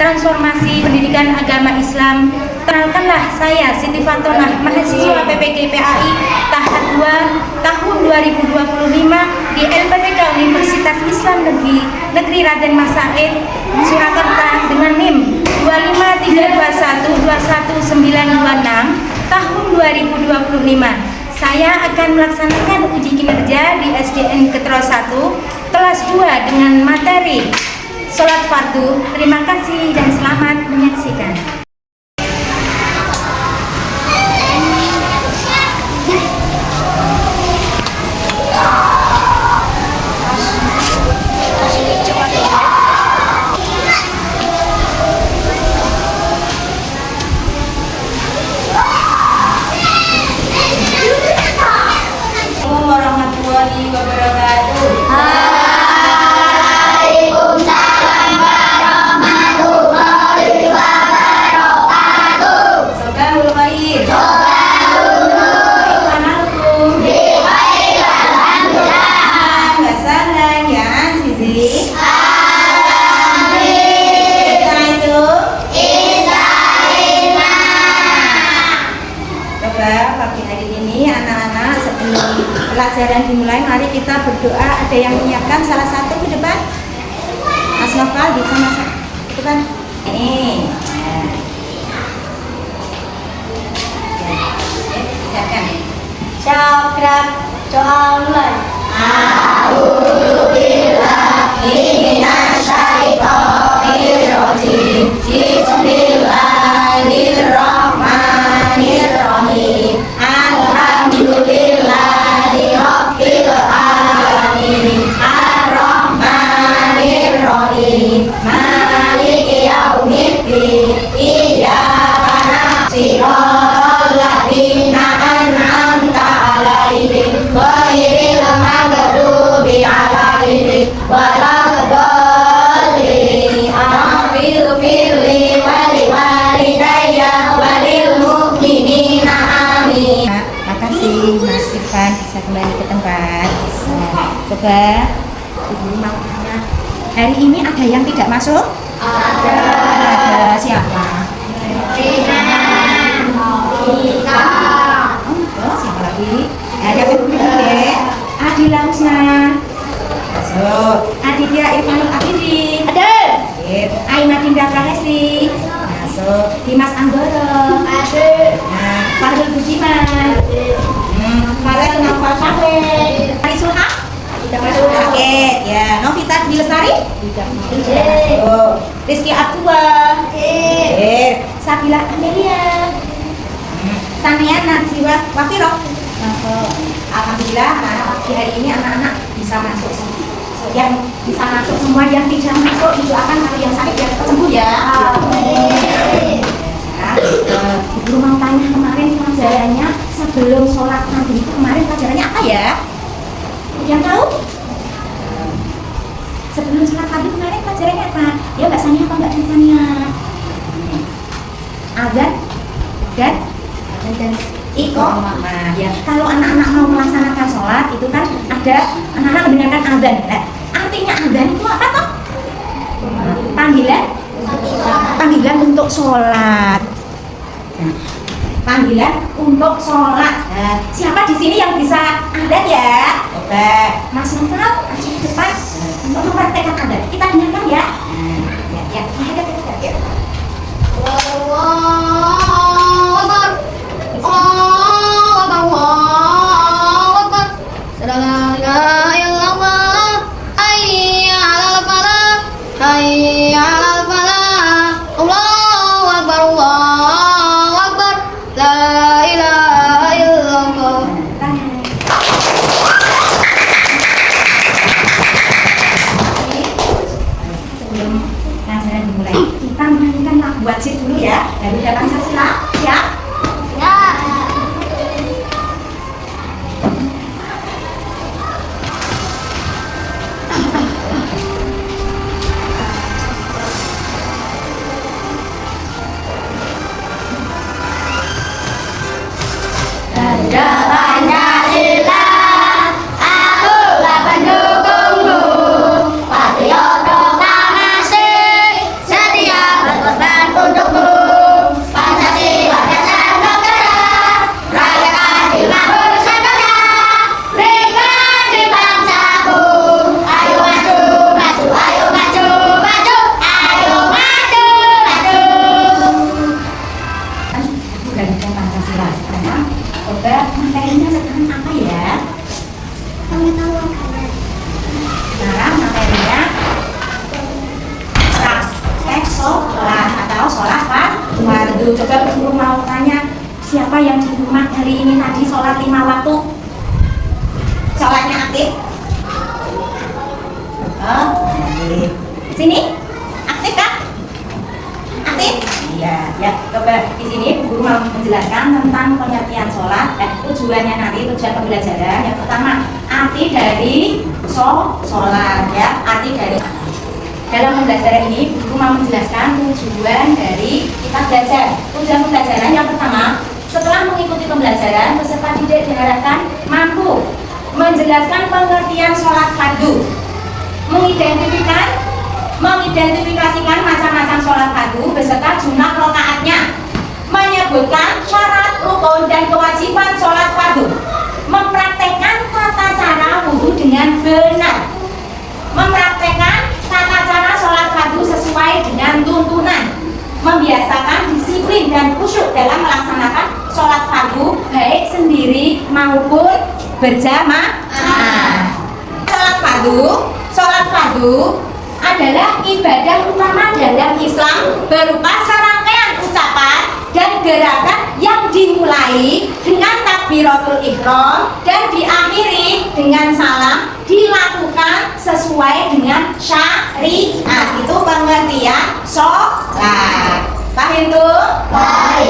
Transformasi Pendidikan Agama Islam. Kenalkanlah saya Siti Fatonah, mahasiswa PPG PAI tahap 2 tahun 2025 di LPTK Universitas Islam Negeri Raden Mas Said, Surakarta dengan NIM 253212196 tahun 2025. Saya akan melaksanakan uji kinerja di SDN Ketro 1 kelas 2 dengan materi sholat fardu. Terima kasih dan selamat menyaksikan. Warahmatullahi wabarakatuh. Waalaikumsalam warahmatullahi wabarakatuh. Sabahul khair. Sabahul nur. Assalamualaikum. Bikhair, alhamdulillah. Wassalaam ya Azizi. Amin. Kita itu coba pagi hari ini anak-anak sebelum pelajaran dimulai, mari kita berdoa. Ada yang menyiapkan salah satu ke depan? Mas Noval bisa masuk ke depan. Ini. Siapkan. Syakrat soalan. A'udzubillahi minasyaitonir rajim. Bismillahirrahmanirrahim. Alhamdulillahi rabbil alamin. Ar-Rahmanir-Rahim. Maliki yaumiddin. Iyyaka na'budu wa ladzina an'amta 'alaihim ghairil maghdubi 'alaihim waladdallin. Amin. Firli waliwalidayya walil mu'minina. Amin. Makasih Mas Irfan, bisa kembali ke tempat. Coba Ibu mau tanya, hari ini ada yang tidak masuk? Ada siapa? Oh, siapa lagi? Ada Adila Husna. Masuk. Aditya Irfanul Abidi. Ada. Aina Dinda Prahesti. Masuk. Dimas Anggoro. Nah, Farul Budiman. Farel Nafal Syafir. Ari Sulha. Tidak masuk. Sakit. Ya. Novita Dilestari. Tidak masuk. Rizky Abdullah. Sabila Amelia. Sania Natsiwa Wafiroh. Masuk. Alhamdulillah pagi hari ini anak-anak bisa masuk. Yang bisa masuk, semua yang tidak masuk itu akan kalau yang sakit yang sembuh ya. Amin. Ibu mau tanya kemarin pelajarannya sebelum sholat nanti itu kemarin pelajarannya apa ya? Yang tahu? Sebelum sholat tadi kemarin pelajarannya apa? Ya Mbak Sania apa Mbak Sania? Azan dan iqamah. Nah, ya kalau anak-anak mau melaksanakan sholat itu kan ada anak-anak mendengarkan azan. Artinya azan itu apa toh? Panggilan untuk sholat. Nah, panggilan untuk sholat. Nah, siapa di sini yang bisa azan ya? Coba Mas Noval masuk ke depan untuk mempraktekkan azan. Kita dengarkan ya. Ya. Buat sih dulu ya, dari Pancasila, ya. Pancasila, aku lah pendukungmu. Patriot proklamasi, setia Coba guru mau tanya, siapa yang di rumah hari ini tadi sholat 5 waktu? Sholatnya aktif? Oh, aktif. Sini? Aktif kan? Aktif? Iya, ya. Coba di sini guru mau menjelaskan tentang pengertian sholat. Tujuannya nanti, tujuan pembelajaran. Yang pertama, arti dari sholat, ya. Arti dari dalam pembelajaran ini, guru mau menjelaskan tujuan dari kita belajar. Tujuan pembelajaran yang pertama, setelah mengikuti pembelajaran, peserta didik diharapkan mampu menjelaskan pengertian sholat fardu, mengidentifikasikan macam-macam sholat fardu beserta jumlah rakaatnya, menyebutkan syarat, rukun, dan kewajiban sholat fardu, mempraktekkan tata cara wudhu dengan benar, mempraktekkan tata cara sholat fardu sesuai dengan tuntunan, membiasakan disiplin dan khusyuk dalam melaksanakan sholat fardu baik sendiri maupun berjamaah. Sholat fardu adalah ibadah utama dalam Islam berupa serangkaian ucapan dan gerakan yang dimulai dengan takbiratul ihram dan diakhiri dengan salam, dilakukan sesuai dengan syariat. Itu pengertian sholat. Paham tuh? Paham.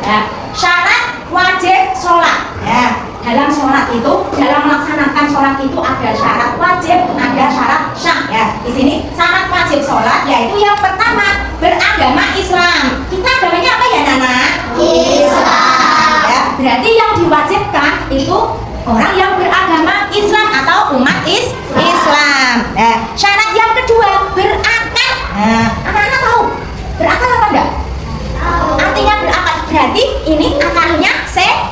Ya. Syarat wajib sholat. Ya. Dalam sholat itu, dalam melaksanakan sholat itu ada syarat wajib, ada syarat syah. Ya. Di sini syarat wajib sholat yaitu yang pertama beragama Islam. Kita agamanya apa ya Nana? Islam. Ya. Berarti yang diwajibkan itu orang yang beragama Islam atau umat Islam. Nah, syarat yang kedua berakal. Nah, anak-anak tahu berakal apa enggak? Artinya berakal berarti ini akalnya sehat.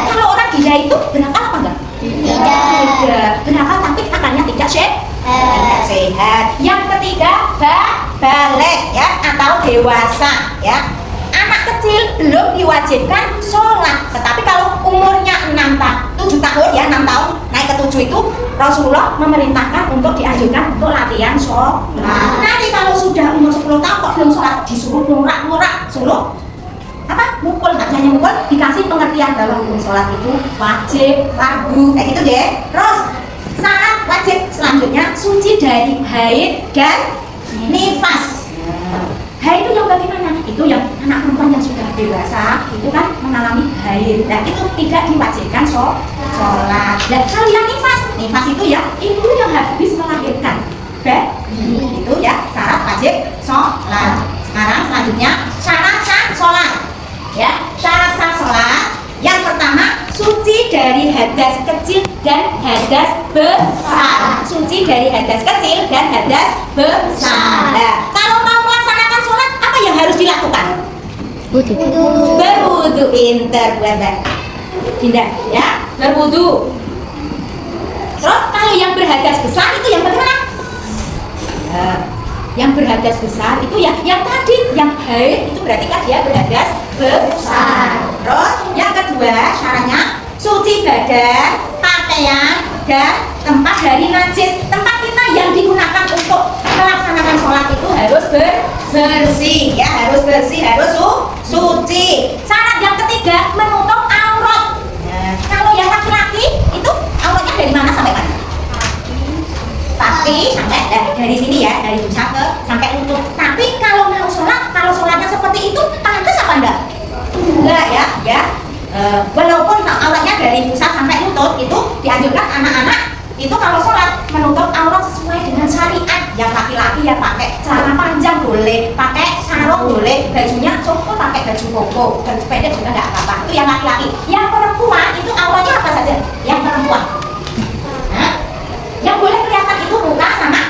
Kalau orang gila itu berakal apa enggak? Tidak. Berakal tapi akalnya tidak sehat. Yang ketiga balik ya atau dewasa ya. Anak kecil belum diwajibkan sholat, tetapi kalau umurnya 7 tahun ya, 6 tahun naik ke 7 itu Rasulullah memerintahkan untuk dianjurkan untuk latihan sholat. Nanti kalau sudah umur 10 tahun kok belum sholat, disuruh ngorak-ngorak, suruh apa? Mukul, nggak hanya mukul, dikasih pengertian bahwa sholat itu wajib, fardu, kayak gitu deh. Terus syarat wajib selanjutnya suci dari haid dan nifas. Haid itu yang bagaimana? Itu yang anak perempuan yang sudah dewasa itu kan mengalami haid. Nah itu tidak diwajibkan sholat. Dan kalau yang nifas itu ya ibu yang habis melahirkan. Itu ya syarat wajib sholat. Sekarang selanjutnya syarat sah sholat. Ya syarat sah sholat. Yang pertama suci dari hadas kecil dan hadas besar. Suci dari hadas kecil dan hadas besar. Nah, kalau mau melaksanakan sholat apa yang harus dilakukan? Berwudu. Pinter buat Dinda ya, berwudu. Terus kalau yang berhadas besar itu yang bagaimana? Yang berhadas besar itu ya yang tadi yang haid itu berarti kan dia berhadas besar. Terus yang kedua syaratnya suci badan, pakaian dan tempat dari najis. Tempat kita yang digunakan untuk melaksanakan sholat itu harus bersih ya, harus bersih, harus suci. Syarat yang ketiga menutup aurat. Nah, kalau yang laki-laki itu auratnya dari mana sampai mana? Tapi sampai dari sini ya, dari pusat ke sampai lutut. Tapi kalau mau sholat, kalau sholatnya seperti itu pantas apa enggak? Enggak ya. Walaupun auratnya dari pusat sampai lutut itu dianjurkan anak-anak itu kalau sholat menutup aurat sesuai dengan syariat. Yang laki-laki ya pakai celana panjang boleh, pakai sarung boleh, bajunya cukup pakai baju koko, baju pendek juga enggak apa-apa. Itu yang laki-laki. Yang perempuan itu auratnya apa saja? Yang perempuan. Yang boleh kelihatan itu muka sama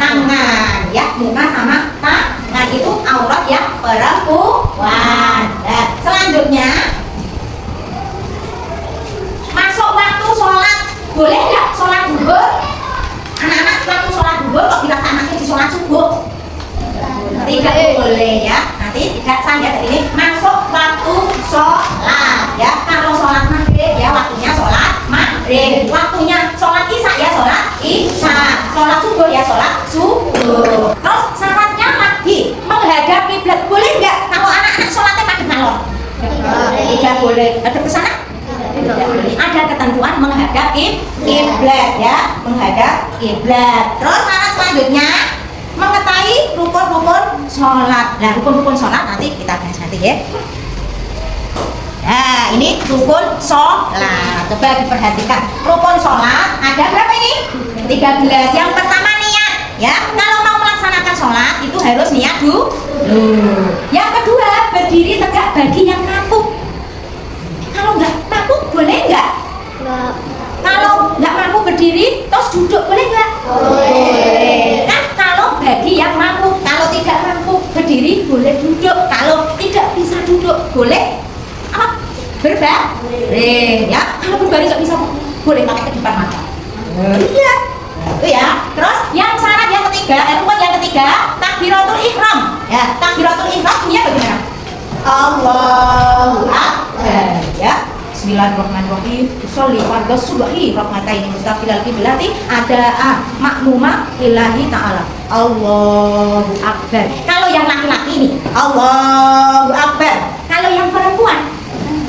tangan ya, muka sama tangan itu aurat yang perempuan. Nah, selanjutnya masuk waktu sholat boleh nggak sholat duhur? Anak-anak waktu sholat duhur kok dilaksanakan di sholat subuh? Tidak boleh ya. Nanti tidak saya dari ini masuk waktu sholat ya. Kalau sholat maghrib ya waktunya sholat maghrib, waktunya sholat isya ya sholat isya, sholat subuh ya sholat subuh. Terus syaratnya lagi Tidak boleh hadap ke sana. Tidak boleh. Ada ketentuan menghadap kiblat ya, menghadap kiblat. Terus syarat selanjutnya mengetahui rukun-rukun sholat. Nah, rukun-rukun sholat nanti kita bahas nanti ya. Nah, ini rukun sholat. Coba diperhatikan. Rukun sholat ada berapa ini? 13. Yang pertama niat. Ya, kalau mau melaksanakan sholat itu harus niat dulu. Yang kedua berdiri tegak bagi yang mampu. Kalau nggak mampu boleh nggak? Kalau nggak mampu berdiri terus duduk boleh nggak? Boleh. Kan kalau bagi yang mampu, kalau tidak mampu berdiri boleh duduk. Kalau tidak bisa duduk boleh apa? Berbaring. Ya. Kalau berbaring nggak bisa boleh pakai kedipan mata. Iya. Itu ya. Terus yang syarat yang ketiga, rukun yang ketiga takbiratul ihram. Ya, takbiratul ihram punya bagaimana? Allahu Akbar. Ya. Bismillahirrahmanirrahim. Sholli fardhu subhi rahmataini mustaqbilal qiblati ada makmuma lillahi taala. Allahu Akbar. Kalau yang laki-laki ini Allahu Akbar. Kalau yang perempuan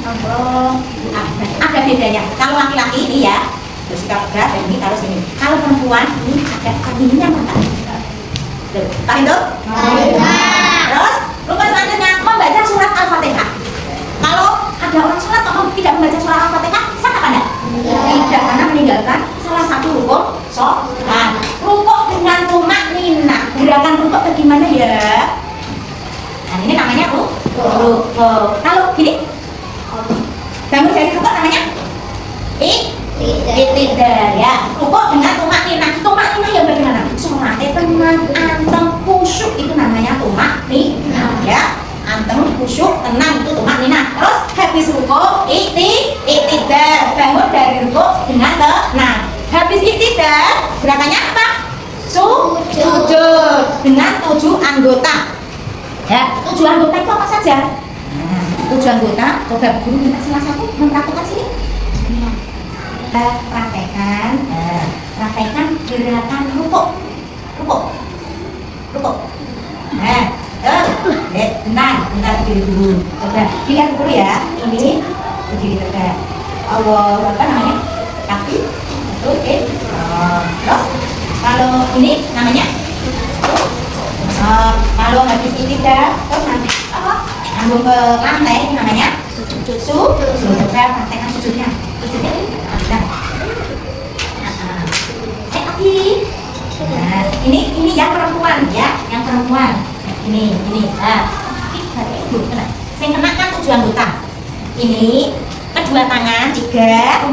Allahu Akbar. Ada bedanya. Kalau laki-laki ini ya terus kita dan ini taruh sini. Kalau perempuan ini ada kakinya mata. Tuh, tahu itu? Terus rukun selanjutnya membaca surat Al-Fatihah. Kalau ada orang sholat kok tidak membaca surat Al-Fatihah, sah apa enggak? Tidak, karena meninggalkan salah satu rukun sholat. Rukuk dengan tumak nina. Gerakan rukuk bagaimana ya? Nah, ini namanya rukuk. Kalau gini, bangun dari rukuk namanya iktidal ya. Rukuk dengan tumak nina. Tumak nina yang bagaimana? Sholatnya tenang, anteng, khusyuk itu namanya tumak nina ya. Anteng, khusyuk, tenang itu tumak nina. Terus habis rukuk iktidal, bangun dari rukuk dengan tenang. Habis iktidal gerakannya apa? Sujud dengan 7 anggota. Ya, 7 anggota itu apa saja? 7 anggota. Coba guru minta salah satu mempraktekkan sini. Praktekkan gerakan rukuk. Nah, tenang, bentar berdiri dulu. Coba dilihat dulu ya. Ini berdiri tegak. Allah, apa namanya? Kaki. Oke. Terus kalau ini namanya? Kalau habis iktidal, terus nanti apa? Nyambung ke lantai ini namanya? Sujud. Coba praktekkan sujudnya. Sujudnya ini. Nah, ini yang perempuan ya, yang perempuan. Ini. Nah, saya kenakan 7 anggota. Ini kedua tangan 3.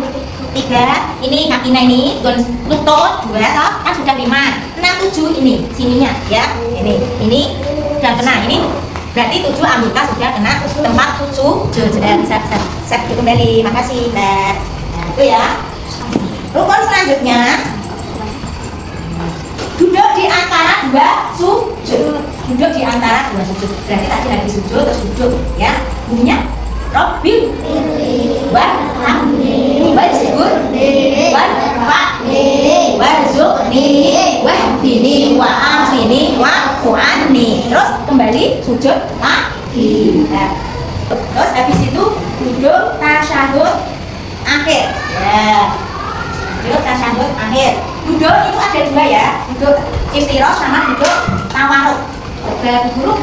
Ini kakinya ini, lutut 2, kan sudah 5. 6, 7 ini sininya ya. Ini sudah kena. Ini berarti 7 anggota sudah kena tempat sujud. Bisa set kembali. Makasih, Mbak. Nah, itu ya. Rukun selanjutnya duduk di antara 2 sujud. Duduk di antara 2 sujud. Berarti tadi lagi sujud terus duduk ya. Bunyinya Rabbil warhamni wajburni warfa'ni warzuqni wahdini wa'afini wa'fu'anni. Terus kembali sujud lagi. Nah, terus habis itu duduk tasyahud akhir. Ya. Duduk tasyahud akhir. Duduk itu ada 2 ya. Duduk iftirash sama duduk tawarruk. Coba guru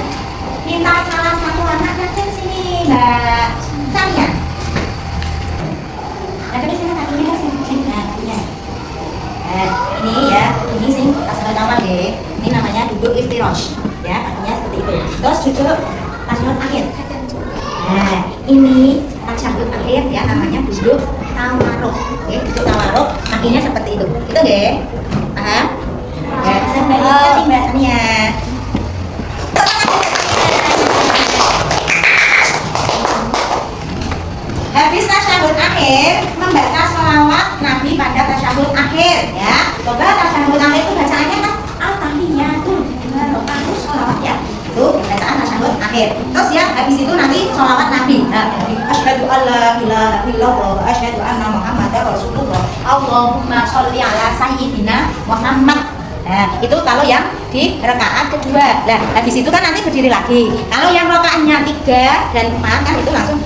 minta salah satu anak datang sini, Mbak Sania. Tapi di sini kakinya sini kakinya. Ini ya, ini sing tasyahud awal deh. Ini namanya duduk iftirash. Ya, kakinya seperti itu. Terus duduk tasyahud akhir. Nah, ini tasyahud akhir ya, namanya duduk tawarruk. Oke, duduk tawarruk, kakinya seperti itu. Itu deh. Paham? Ya, bisa Mbak Mbak Sania. Habis tasyahud akhir, membaca sholawat Nabi pada tasyahud akhir ya. Coba tasyahud akhir itu bacaannya kan at-tahiyatul barakatuh sholawat ya. Itu bacaan tasyahud akhir. Terus ya habis itu nanti sholawat Nabi. Nah, asyhadu alla ilaha illallah wa asyhadu anna muhammadar rasulullah. Allahumma sholli ala sayyidina Muhammad. Nah, itu kalau yang di rakaat kedua. Nah, habis itu kan nanti berdiri lagi. Kalau yang rakaatnya 3 dan 4 kan itu langsung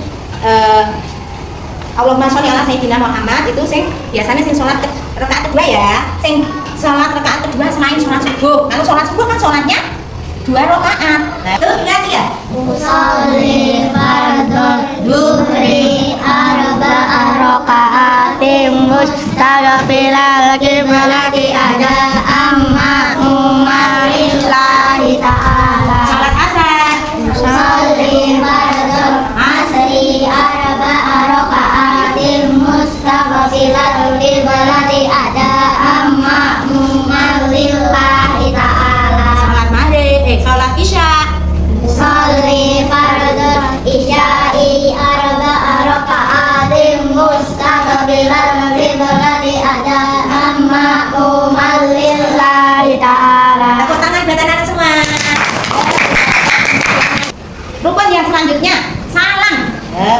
Allahumma sholli ala sayyidina Muhammad itu sing biasanya sing sholat rakaat kedua ya. Sing sholat rakaat kedua selain sholat subuh. Kalau sholat subuh kan sholatnya 2 rakaat. Nah, itu ingat ya. Usolli fardhu duhri arba'a raka'atin mustaqbilal qiblati ada amma umarillahi ta'ala. Sholat asar. Usolli fardhu asri arba'a raka'atin mustaqbilal qiblati ada amma umarillahi ta'ala. Sholat maghrib, sholat isya. Usolli fardhu isya'i arba'a raka'atin mustaqbilal qiblati ada amma umarillahi ta'ala. Tepuk tangan buat anak-anak semua. Rukun yang selanjutnya salam.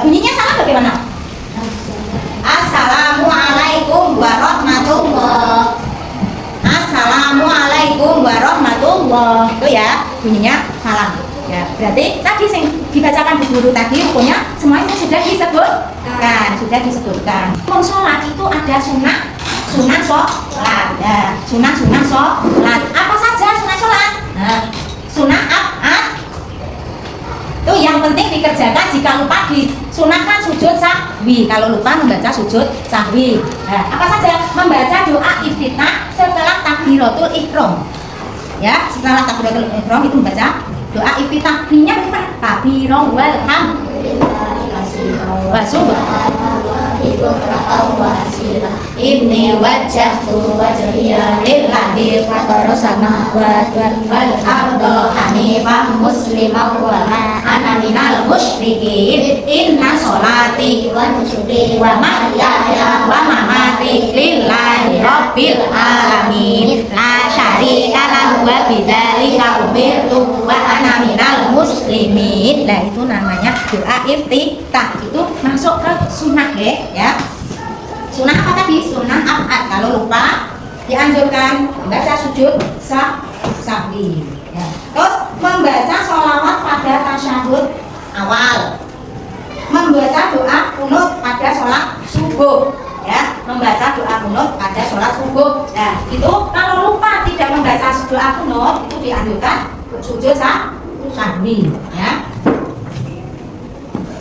Bunyinya salam bagaimana? Assalamualaikum warahmatullah. Assalamualaikum warahmatullah. Itu ya bunyinya salam. Ya, berarti tadi sing dibacakan Bu Guru tadi rukunnya semuanya sudah disebutkan, Rukun sholat itu ada sunnah sholat. Ya, sunnah sholat. Apa saja sunnah sholat? Nah, sunnah apa? Itu yang penting dikerjakan. Jika lupa disunahkan sujud sahwi. Kalau lupa membaca sujud sahwi. Nah, apa saja? Membaca doa iftitah setelah takbiratul ihram. Ya, setelah takbiratul ihram itu membaca doa iftitah. Bunyinya bagaimana? Kabirong Inni wajjahtu wajhiya lillazi fatara samawati wal arda hanifan musliman wa ma ana minal musyrikin. Inna sholati wa nusuki wa mahyaya wa mamati lillahi rabbil alamin la syarika lahu wa bidzalika umirtu wa ana minal muslimin. Nah, itu namanya doa iftitah. Itu masuk ke sunnah ya. Sunnah apa tadi? Sunnah abad. Kalau lupa dianjurkan membaca sujud sahwi. Ya. Terus membaca sholawat pada tasyahud awal. Membaca doa kunut pada sholat subuh. Ya, membaca doa kunut pada sholat subuh. Nah, itu kalau lupa tidak membaca doa kunut itu dianjurkan sujud sahwi. Ya.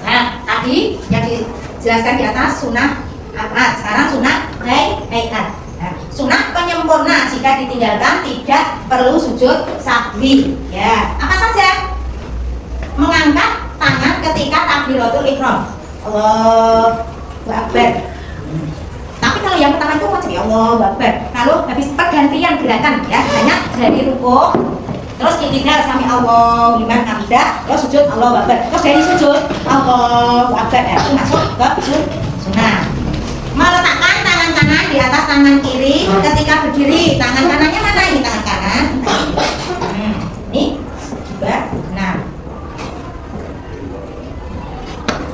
Nah, tadi yang dijelaskan di atas sunnah abad, sekarang sunnah hayat. Nah, sunnah penyempurna jika ditinggalkan tidak perlu sujud sahwi. Ya, apa saja? Mengangkat tangan ketika takbiratul ihram. Allahu Akbar. Tapi kalau yang pertama itu wajib ya Allahu Akbar. Kalau habis pergantian gerakan ya, hanya dari rukuk terus iktidal sami Allahu liman hamidah, terus sujud Allahu Akbar. Terus dari sujud Allahu Akbar itu masuk ke sunnah. Meletakkan tangan kanan di atas tangan kiri ketika berdiri. Tangan kanannya mana ini? Tangan kanan. Ini juga. Nah,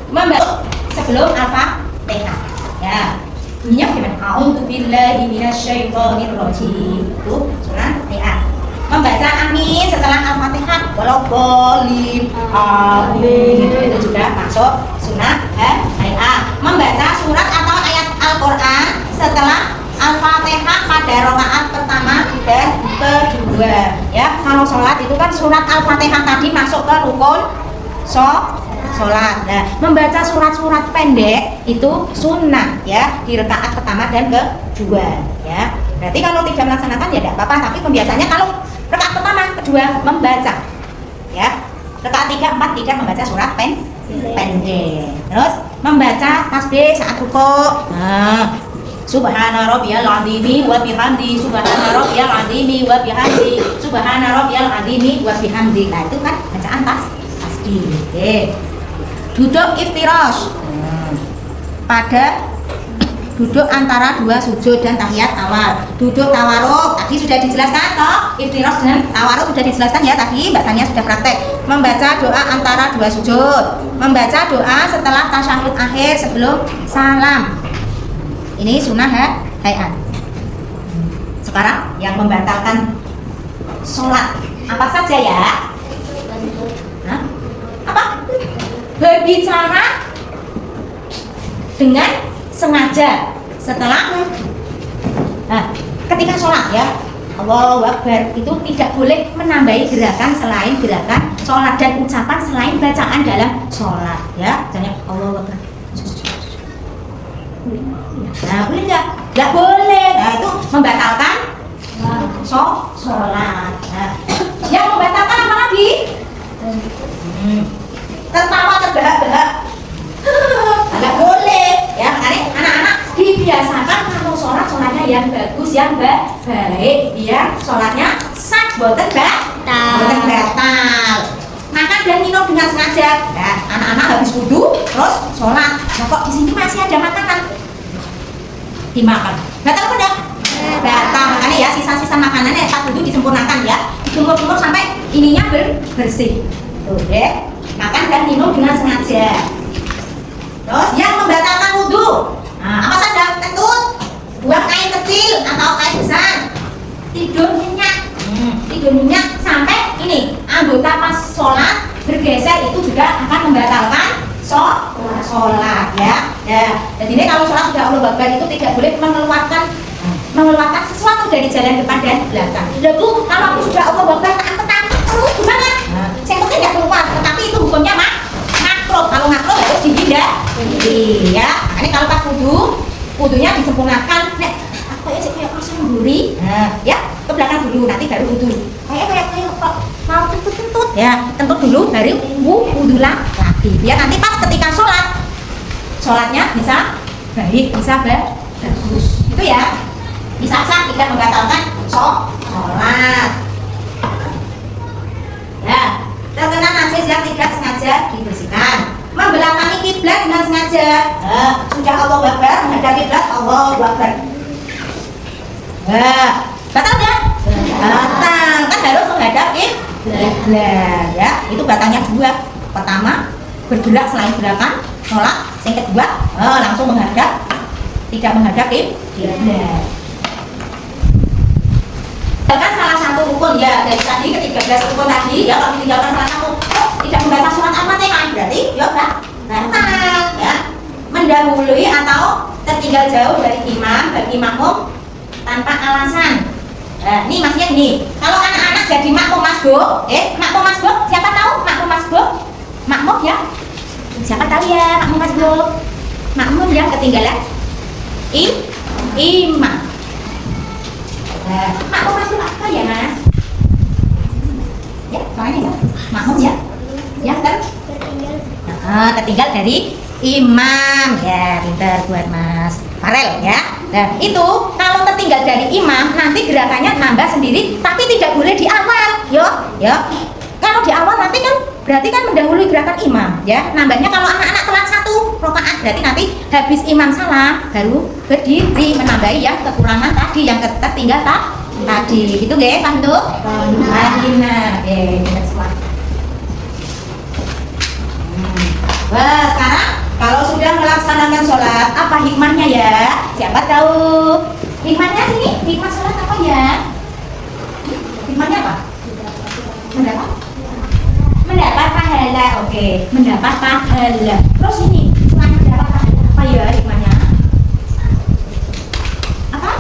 membaca sebelum Al-Fatihah. Ya, bunyinya gimana? A'udzu billahi minasyaitonir rajim. Itu sunnah hayat. Membaca amin setelah Al-Fatihah. Walau boleh amin. Itu juga masuk sunnah hayat. Membaca surat atau ayat Al-Quran setelah Al-Fatihah pada rakaat pertama dan kedua. Ya, kalau sholat itu kan surat Al-Fatihah tadi masuk ke rukun sholat. Nah, membaca surat-surat pendek itu sunnah ya di rakaat pertama dan kedua. Ya, berarti kalau tidak melaksanakan ya tidak apa-apa. Tapi pembiasaannya kalau rakaat pertama, kedua membaca. Ya, rakaat 3, 4 tidak membaca surat pendek. Terus membaca tasbih saat rukuk. Nah, subhana rabbiyal azimi wa bihamdi, subhana rabbiyal azimi wa bihamdi, subhana rabbiyal azimi wa bihamdi. Nah, itu kan bacaan tasbih. Duduk iftirash. Pada duduk antara dua sujud dan tahiyat awal. Duduk tawaruk tadi sudah dijelaskan toh. Iftirash dan tawaruk sudah dijelaskan ya tadi, bahasanya sudah praktek. Membaca doa antara dua sujud. Membaca doa setelah tasyahud akhir sebelum salam. Ini sunnah hayat. Sekarang yang membatalkan sholat apa saja ya? Hah? Apa? Berbicara dengan sengaja. Setelah ketika sholat ya, Allahu Akbar, itu tidak boleh menambahi gerakan selain gerakan sholat dan ucapan selain bacaan dalam sholat ya. Misalnya Allahu Akbar. Nah, boleh nggak? Nggak boleh. Nah, itu membatalkan sholat. Nah, yang membatalkan apa lagi? Tertawa terbahak-bahak. Nggak boleh ya. Makanya anak-anak dibiasakan kalau sholatnya yang bagus, yang baik, biar sholatnya sah, boten batal. Makan dan minum dengan sengaja. Nah, anak-anak habis wudu terus sholat. Nah, kok di sini masih ada makanan? Dimakan. Batal apa enggak? Batal. Makanya ya sisa-sisa makanannya pas wudu disempurnakan ya. Dijemur-jemur sampai ininya bersih. Tuh deh. Makan dan minum dengan sengaja. Terus yang membatalkan wudu. Nah, apa saja? Kentut, buang air kecil atau air besar, tidur nyenyak. Tidur nyenyak sampai ini anggota pas sholat bergeser itu juga akan membatalkan sholat ya. Jadi ini kalau sholat sudah Allahu Akbar itu tidak boleh mengeluarkan sesuatu dari jalan depan dan belakang. Lalu kalau aku sudah Allahu Akbar taat terus gimana? Saya mungkin tidak keluar, tetapi itu hukumnya makruh. Kalau makruh harus dihindari ya. Ini kalau pas wudunya disempurnakan. Nek aku ya kayak proses memburi. Ya ke belakang dulu, nanti baru wudu. Kayak kok mau kentut ya, kentut dulu baru wudu lagi. Biar nanti pas ketika sholatnya bisa baik, bisa bagus. Itu ya. Bisa sah, tidak membatalkan sholat. Ya, terkena najis yang tidak sengaja dibersihkan. Membelakangi kiblat dengan sengaja. Sudah Allahu Akbar menghadap kiblat, Allahu Akbar. Batal enggak? Batal. Kan harus menghadap kiblat ya. Itu batalnya dua. Pertama, bergerak selain gerakan sholat. Yang kedua, langsung menghadap, tidak menghadap kiblat. Kan salah satu rukun ya dari tadi ke-13 rukun tadi ya, kalau ditinggalkan salah satu tidak membaca surat Al-Fatihah berarti ya batal ya. Mendahului atau tertinggal jauh dari imam bagi makmum tanpa alasan. Nah, ini maksudnya gini, kalau anak-anak jadi makmum masbuk, makmum masbuk siapa tahu makmum masbuk? Makmum ya. Siapa tahu ya makmum masbuk? Makmum yang ketinggalan imam. Makmum masbuk apa ya mas? Ya, soalnya ya, makmum ya, yang tertinggal dari imam ya, pinter buat mas Farel ya. Nah itu kalau tertinggal dari imam nanti gerakannya nambah sendiri, tapi tidak boleh di awal, ya. Kalau di awal nanti kan berarti kan mendahului gerakan imam ya. Nambahnya kalau anak-anak telat 1 rakaat berarti nanti habis imam salam baru berdiri menambahi yang kekurangan tadi, yang tertinggal tadi. Gitu nggih, paham tuh? Nah, kita semua. Wah, sekarang kalau sudah melaksanakan sholat, apa hikmahnya ya? Siapa tahu? Hikmahnya sini, hikmah sholat apa ya? Hikmahnya apa? Mendapat pahala, oke. Mendapat pahala. Terus ini, selain mendapat pahala, apa ya hikmahnya? Apa?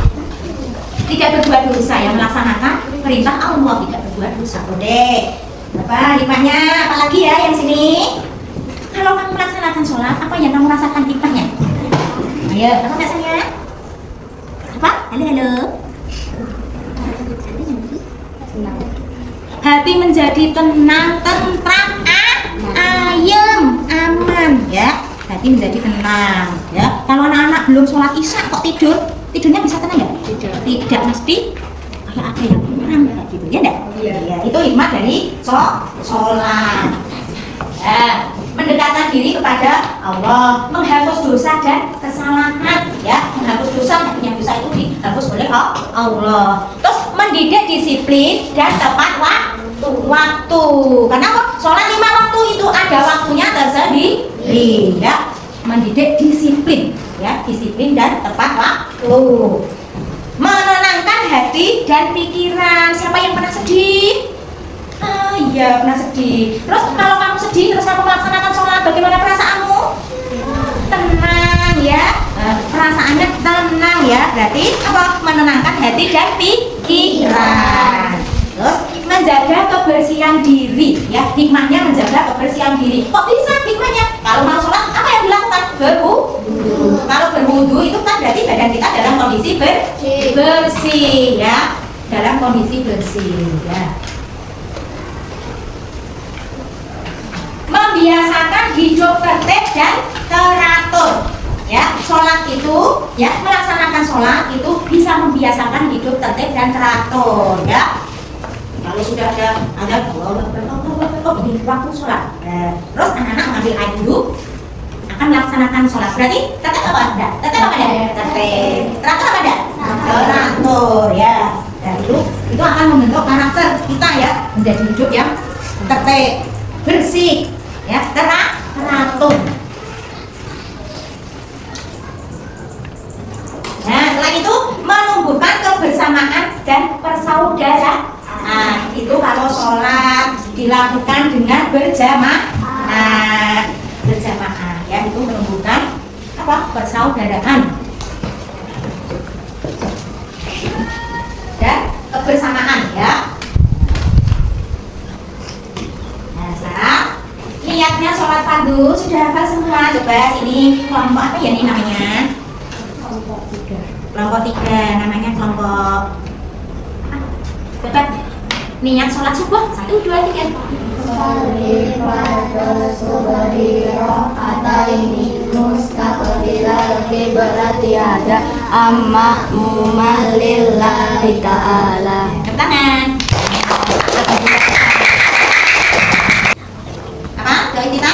Tidak berbuat dosa yang melaksanakan perintah Allah, tidak berbuat dosa. Oke. Apa hikmahnya? Apalagi ya yang sini? Kalau kamu melaksanakan sholat, apa yang kamu rasakan hikmahnya? Ayo, apa rasanya? Apa? Halo. Hati menjadi tenang, tentram, ayem, aman, ya. Hati menjadi tenang, ya. Kalau anak-anak belum sholat isya kok tidurnya bisa tenang ya? Tidak mesti kayak ada yang kurang gitu, ya enggak? Iya. Itu hikmah dari sholat. Mendekatkan diri kepada Allah, menghapus dosa dan kesalahan ya, menghapus dosa, nggak punya dosa itu dihapus oleh Allah. Terus mendidik disiplin dan tepat waktu. Karena apa? Sholat 5 waktu itu ada waktunya tersendiri ya. Mendidik disiplin ya, disiplin dan tepat waktu. Menenangkan hati dan pikiran. Siapa yang pernah sedih? Iya, pernah sedih. Terus kalau kamu sedih terus kamu melaksanakan sholat, bagaimana perasaanmu? Tenang ya. tenang ya, berarti apa? Menenangkan hati dan pikiran. Terus menjaga kebersihan diri ya, hikmahnya menjaga kebersihan diri. Kok bisa hikmahnya? Kalau mau sholat apa yang dilakukan? Berwudu. Kalau berwudu itu kan berarti badan kita dalam kondisi bersih ya, dalam kondisi bersih ya. Membiasakan hidup tertib dan teratur ya. Sholat itu ya, melaksanakan sholat itu bisa membiasakan hidup tertib dan teratur ya. Kalau sudah ada ini waktu sholat, terus anak-anak mengambil air wudhu akan melaksanakan sholat, berarti tertib apa ada? Tertib apa ada? Tertib. Teratur apa ada? Teratur ya. Dan itu akan membentuk karakter kita ya, menjadi hidup yang tertib, bersih ya, teratur. Nah, selain itu menumbuhkan kebersamaan dan persaudaraan. Nah, itu kalau sholat dilakukan dengan berjamaah, ya, itu menumbuhkan apa? Persaudaraan dan kebersamaan ya. Nah, sekarang niatnya sholat fardu sudah hafal semua. Coba sini kelompok apa ya ini namanya? Kelompok 3 namanya kelompok. Coba niat sholat subuh 1, 2, 3. Amma lillahi ta'ala. Tangan. Apa? Doain kita?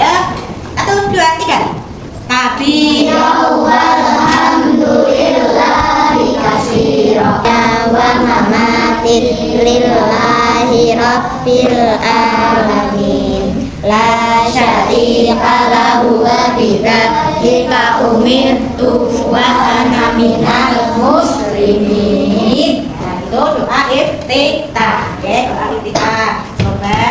Ya. 1, 2, 3. Kabir. Alhamdulillahi katsira wa mamatin lillahi rabbil alamin. La syarika lahu wa bidzalika umirtu wa ana minal muslimin. Nah, itu doa iftitah. Ya, doa iftitah. Coba.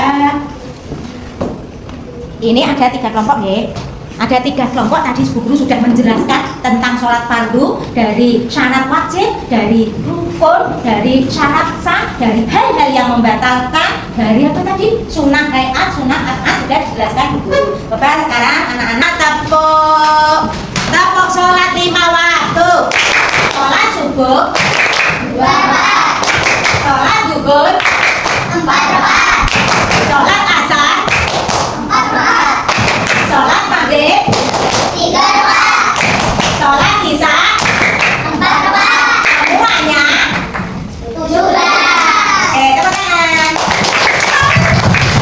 Ini ada 3 kelompok ya. Ada 3 kelompok, tadi Bu Guru sudah menjelaskan tentang sholat fardu, dari syarat wajib, dari rukun, dari syarat sah, dari hal-hal yang membatalkan, dari apa tadi? Sunnah hayat, sunnah af'al sudah dijelaskan Bu Guru. Coba sekarang anak-anak tepuk sholat 5 waktu. Sholat subuh 2 rakaat. Sholat zuhur 4 rakaat. Sholat asar 4 rakaat. Sholat maghrib 3 rakaat. sholat isya 4 rakaat. semuanya 7 rakaat. tepuk tangan.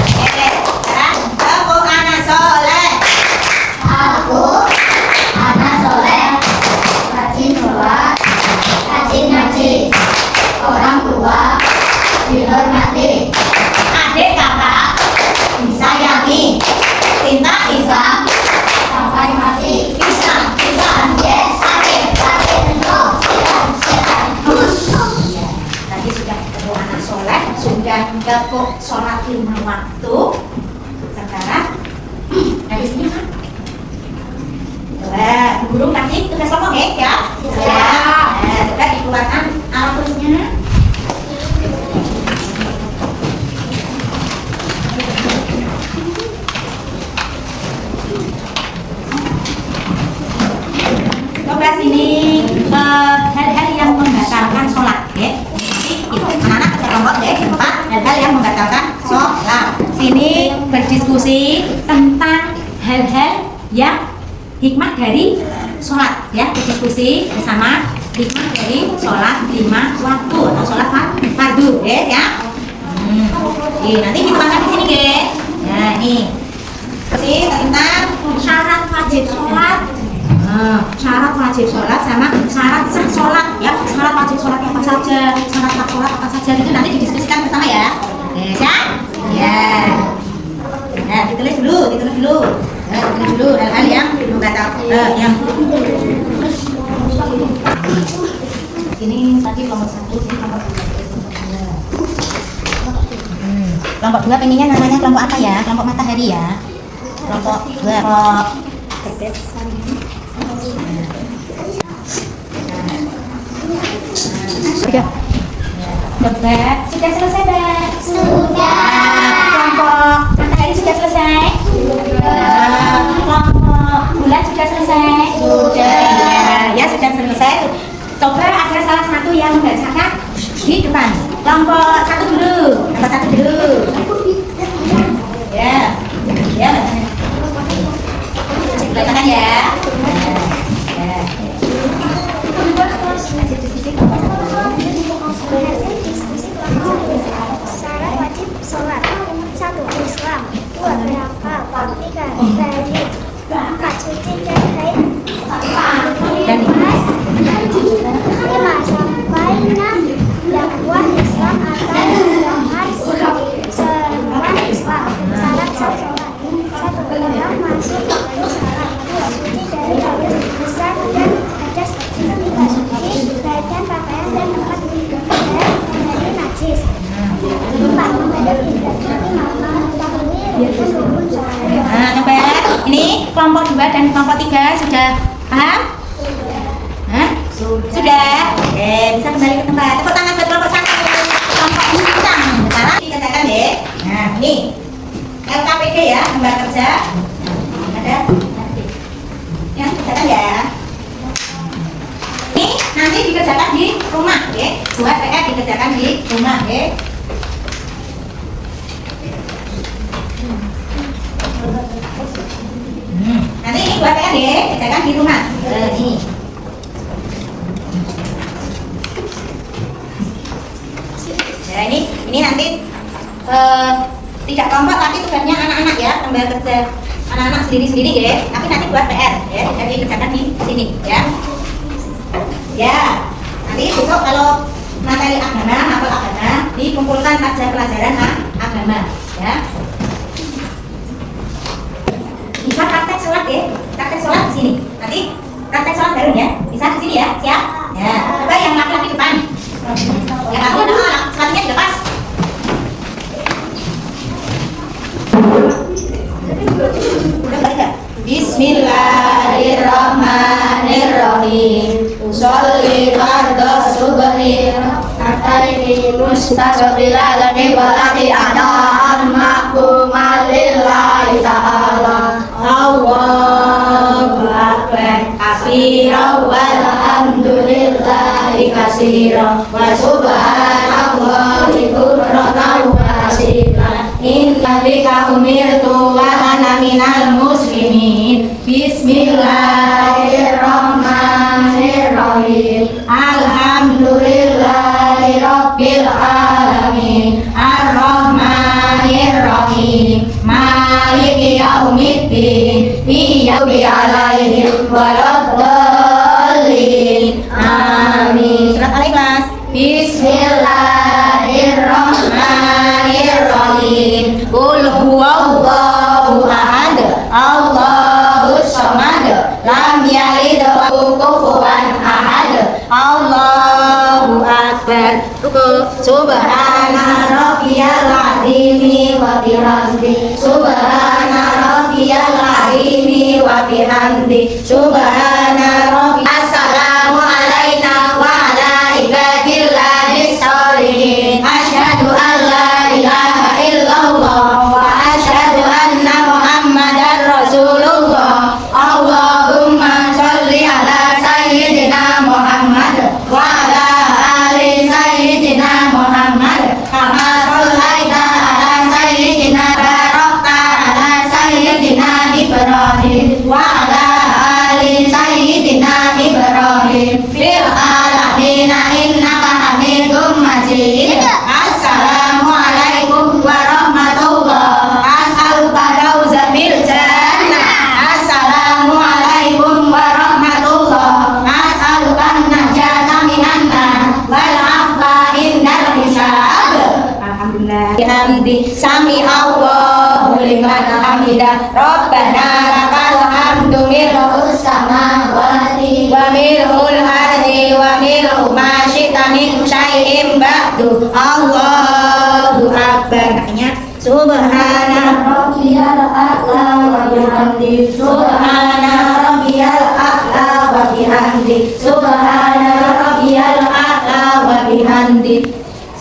Sekarang tepuk anak soleh. Aku anak soleh, rajin sholat, rajin ngaji, orang tua dihormati, Adik kakak disayangi, cinta Islam. sampai mati. Islam Yes, sakit, no, setan. tadi sudah tepuk anak soleh, sudah tepuk sholat 5 waktu. Sekarang dari sini kan? Coba Bu Guru kasih tugas kelompok ya. Ya. Nah, coba dikeluarkan alat tulisnya. Coba sini hal-hal yang membatalkan sholat ya. Itu anak-anak kelompok ya, 4 hal-hal yang membatalkan sholat. Sini berdiskusi tentang hal-hal yang hikmah dari sholat ya, berdiskusi bersama hikmah dari sholat 5 waktu atau sholat fardu ya. Nanti dituangkan di sini guys. Nah ini tentang syarat wajib sholat. Syarat wajib sholat sama syarat sah sholat ya. Syarat wajib sholat apa saja, syarat sah sholat apa saja, itu nanti didiskusikan bersama ya. Ya. Nah, ditulis dulu hal-hal yang membatalkan yang ini tadi kelompok 1, ini kelompok 2. Kelompok 2 pengennya namanya kelompok apa ya? Kelompok matahari ya. Kelompok 2 kelompok Tebak. Sudah selesai, Mbak? Sudah. Kelompok matahari sudah selesai? Kelompok bulan sudah selesai? Sudah. Ya, sudah selesai. Coba ada salah satu yang membacakan di depan. Kelompok satu dulu. Kelompok satu dulu. Ya. Ya, bacakan ya. Ya. Hasil diskusi kelompok syarat wajib sholat. 1. Islam. 2. Berapa? 3. Balik. 4. Suci dan haid. 5 sampai 6. Dakwah Islam atau dakwah seruan Islam. Syarat sah sholat. 1. Orang masuk dari syarat. 2. Suci dari hadas besar dan hadas kecil. 3. Suci badan, pakaian dan tempat dari najis. 4. Menghadap kiblat. 5. Mengetahui rukun sholat. Nah, coba ini kelompok 2 dan kelompok 3 sudah paham? Hah? Sudah? Oke, bisa kembali ke tempat. Tepuk tangan buat kelompok 1. Kelompok bintang. Sekarang dikerjakan deh. Nah, ini LKPD ya, lembar kerja. Ada yang dikerjakan ya. Ini nanti dikerjakan di rumah, ya. Buat PR dikerjakan di rumah, ya. Nanti ini buat PR ya, kerjakan di rumah. Ini. Ya, ini nanti tidak kelompok tapi tugasnya anak-anak ya, lembar kerja anak-anak sendiri-sendiri ya. Tapi nanti buat PR ya, jadi kerjakan di sini ya. Ya, nanti besok kalau materi agama, mapel agama dikumpulkan pada pelajaran agama ya. Bisa praktek sholat ya, praktek sholat di sini. Nanti praktek sholat bareng ya, bisa di sini ya, siap? Ya, coba yang laki-laki depan. Yang aku sepatunya dilepas. Udah balik ya? Bismillahirrahmanirrahim. Usolli fardhu subhi ataini mustaqbilal qiblati ada ammakumal lillahi ta'ala. Allahu akbar katsiran walhamdulillahi katsiran wa subhanallahi bukratan wa asila. Inna bika umirtu wa ana minal muslimin. Bismillahirrahmanirrahim. Alhamdulillahi rabbil alamin. Ar-Rahmanirrahim. Maliki yaumiddin. Iyyaka alaihim waladdallin. Amin. Surat Al-Ikhlas. Bismillahirrahmanirrahim. Qul huwallahu ahad. Allahus samad. Lam yalid wa lam kufuwan ahad. Allahu akbar. Subhana rabbiyal azimi wa bihamdi. Subhana rabbiyal azimi wa bihamdi. Subhana rabbi. Assalamu alaina wa ala ibadillahis sholihin. Asyhadu an la ilaha illallah wa asyhadu anna muhammadar rasulullah. Allahumma sholli ala sayyidina Muhammad wa ala ali sayyidina Muhammad kama shollaita ala sayyidina barakta ala sayyidina Ibrahim wa ala ali sayyidina Ibrahim fil alamin innaka hamidum majid. Assalamualaikum warahmatullahi as'aluka fawza bil jannah. Assalamualaikum warahmatullahi as'aluka najata minan nar wal afwa indal hisab. Alhamdulillah. Bihamdi sami Allahu liman hamidah. Rabbana lakal hamdu mil'us samawati wa mil'ul ardi wa mil'u ma syi'ta min syai'in ba'du. Allahu akbar. Kakinya subhana rabbiyal a'la wa bihamdi. Subhana rabbiyal a'la wa bihamdi. Subhana rabbiyal a'la wa bihamdi.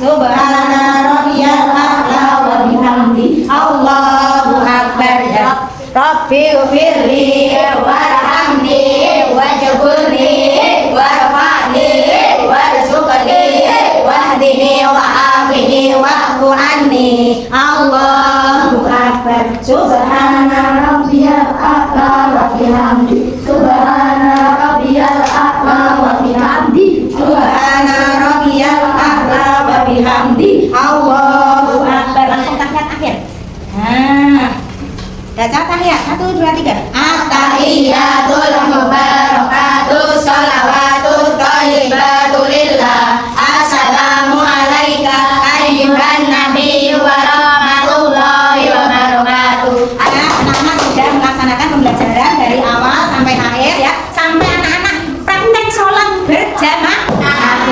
Subhana rabbiyal a'la wa bihamdi. Allahu akbar. Ya Rabbi ghfirli warhamni wajburni warfa'ni warzuqni wahdini wa'afini wa'fu anni. Allahu akbar. Subhana rabbiyal a'la wa bihamdi. Subhana rabbiyal a'la wa bihamdi. Subhana rabbiyal a'la wa bihamdi. Allahu akbar. Langsung tahiyat akhir. Baca tahiyat 1 2 3. At-tahiyyatul mubarakatus shalawatut thayyibatu lillah. Assalamu alayka ayyuhan nabiyyu wa rahmatullahi wa barakatuh. Anak-anak sudah melaksanakan pembelajaran dari awal sampai akhir ya. Sampai anak-anak praktek sholat berjamaah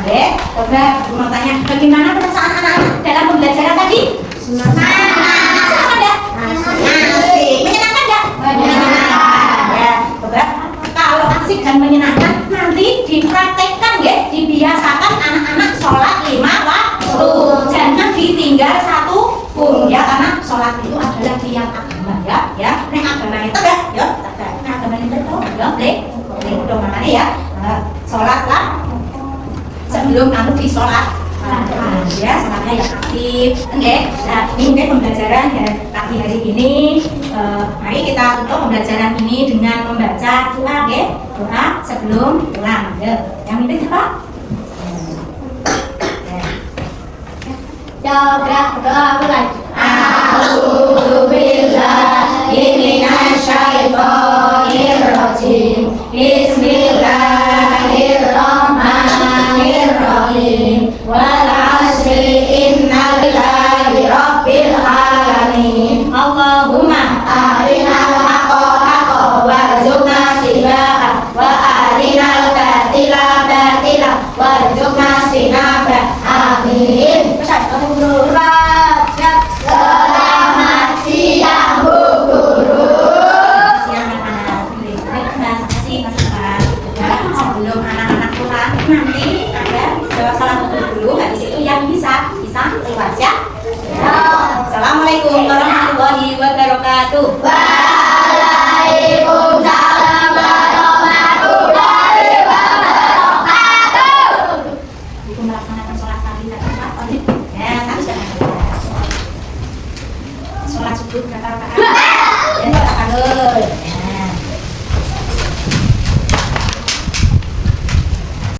ya. Coba mau tanya bagaimana perasaan anak-anak dalam pembelajaran tadi? Semangat. Asik. Menyenangkan nggak? Menyenangkan. Ya, coba kalau asik dan menyenangkan nanti dipraktekkan ya, dibiasakan anak-anak sholat 5 waktu. Jangan ditinggal satu pun ya, karena sholat itu adalah tiang agama ya. Ya, nek agamanya tegak, ya tegak. Nek agamanya tegak, ya boleh. Dong makanya ya. Sholatlah sebelum kamu disolat. Ya, sholatnya yang aktif. Oke. Nah, ini mungkin pembelajaran ya pagi hari ini. Mari kita tutup pembelajaran ini dengan membaca doa, ya. Doa sebelum pulang. Ya. Yang ini siapa? Doa lagi. A'udzu billahi minasy syaithanir rajim. Bismillahirrahmanirrahim. Wal 'asri innal lillahi rabbil alamin. Allahumma Arinal haqqa haqqan warzuqna ittiba'ah wa arinal batila batila warzuqna ijtinabah. Amin. Selamat siang Bu Guru. siang anak-anak. Terima kasih Mas Pak. Sebelum anak-anak pulang nanti ada salah satu dulu habis itu yang bisa lewat ya. Assalamualaikum warahmatullahi wabarakatuh.